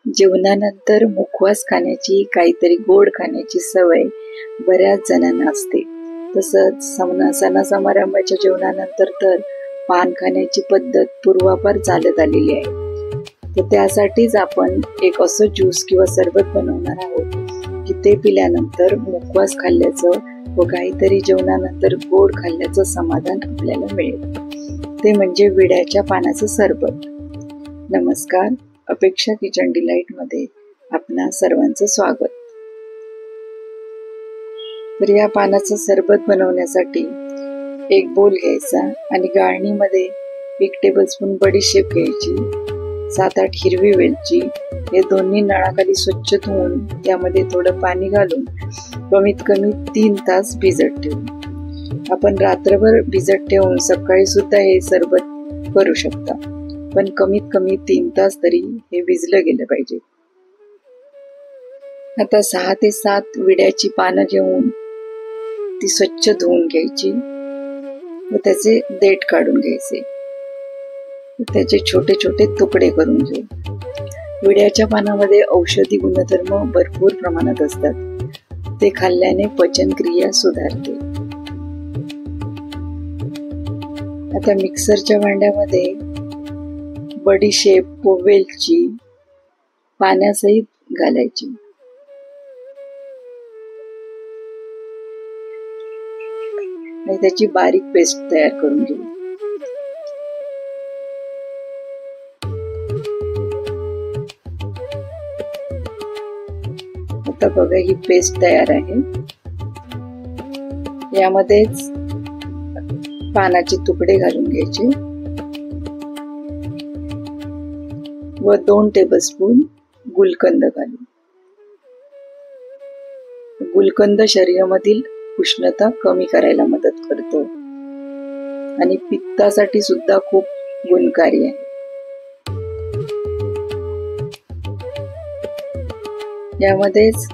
जेवणानंतर मुखवास खाण्याची, काहीतरी गोड खाण्याची सवय बऱ्याच जणांना असते. तसंच सणासमारंभाच्या जेवणानंतर तर पान खाण्याची पद्धत पूर्वापार चालत आलेली आहे. तर त्यासाठीच आपण एक असं ज्यूस किंवा सरबत बनवणार आहोत की ते पिल्यानंतर मुखवास खाल्ल्याचं व काहीतरी जेवणानंतर गोड खाल्ल्याचं समाधान आपल्याला मिळेल. ते म्हणजे विड्याच्या पानाचं सरबत. नमस्कार, अपेक्षा किचन डिलाइट मध्ये आपणा सर्वांचं स्वागत. तर या पानाचं सरबत बनवण्यासाठी एक बोल घ्यायचा आणि गाळणीमध्ये 1 टेबलस्पून बडीशेप घ्यायची, 7-8 हिरवी वेलची, हे दोन्ही नळाखाली स्वच्छ धुवून त्यामध्ये थोडं पाणी घालून कमीत कमी 3 तास भिजत ठेवू. आपण रात्रभर भिजत ठेवून सकाळी सुद्धा हे सरबत करू शकता, पण कमीत कमी 3 तास तरी हे भिजलं गेलं पाहिजे. आता 6 ते 7 विड्याची पानं घेऊन ती स्वच्छ धुवून घ्यायची व त्याचे देठ काढून घ्यायचे. त्याचे छोटे छोटे तुकडे करून घेऊ. विड्याच्या पानामध्ये औषधी गुणधर्म भरपूर प्रमाणात असतात. ते खाल्ल्याने पचनक्रिया सुधारते. आता मिक्सरच्या भांड्यामध्ये बडीशेप व वेलची पाण्यासहित घालायची. आणि त्याची बारीक पेस्ट तयार करून घेऊ. आता बघा, ही पेस्ट तयार आहे. यामध्येच पानाचे तुकडे घालून घ्यायचे व 2 टेबलस्पून गुलकंद घालू. गुलकंद शरीरामधील उष्णता कमी करायला मदत करतो आणि पित्तासाठी सुद्धा खूप गुणकारी आहे. यामध्येच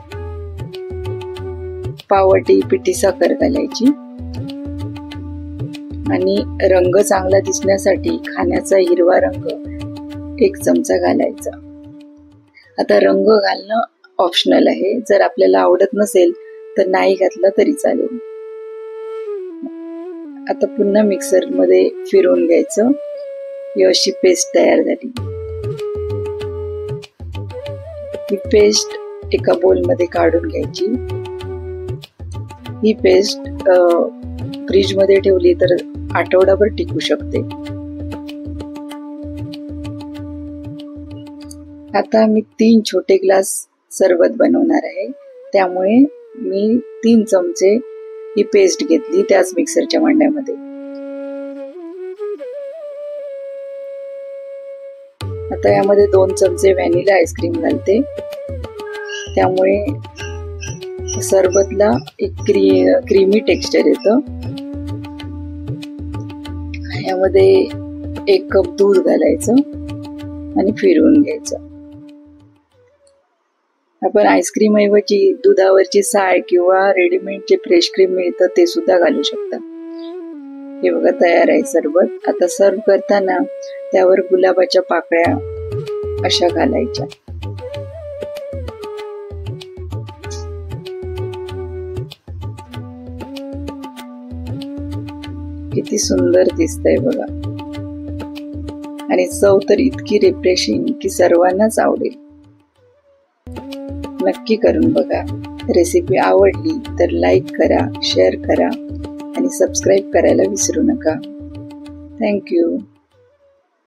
पावटी पिठी साखर घालायची आणि रंग चांगला दिसण्यासाठी खाण्याचा हिरवा रंग 1 चमचा घालायचा. आता रंग घालणं ऑप्शनल आहे. जर आपल्याला आवडत नसेल तर नाही घातला तरी चालेल. आता पुन्हा मिक्सर मध्ये फिरवून घ्यायचं. ही अशी पेस्ट तयार झाली. ही पेस्ट एका बोल मध्ये काढून घ्यायची. ही पेस्ट फ्रीज मध्ये ठेवली तर आठवडाभर टिकू शकते. आता मी 3 छोटे ग्लास सरबत बनवणार आहे, त्यामुळे मी 3 चमचे ही पेस्ट घेतली त्याच मिक्सरच्या भांड्यामध्ये. आता यामध्ये 2 चमचे व्हॅनिला आईस्क्रीम घालते. त्यामुळे सरबतला एक क्रीमी टेक्स्चर येतं. यामध्ये 1 कप दूध घालायचं आणि फिरवून घ्यायचं. आपण आईस्क्रीम ऐवजी दुधावरची साय किंवा रेडीमेड जे फ्रेश क्रीम मिळतं ते सुद्धा घालू शकता. हे बघा, तयार आहे सरबत. आता सर्व करताना त्यावर गुलाबाच्या पाकळ्या अशा घालायच्या. किती सुंदर दिसतंय बघा. आणि चव तर इतकी रिफ्रेशिंग की सर्वांनाच आवडेल. नक्की करून बघा. रेसिपी आवडली तर लाईक करा, शेअर करा आणि सबस्क्राईब करायला विसरू नका. थँक्यू.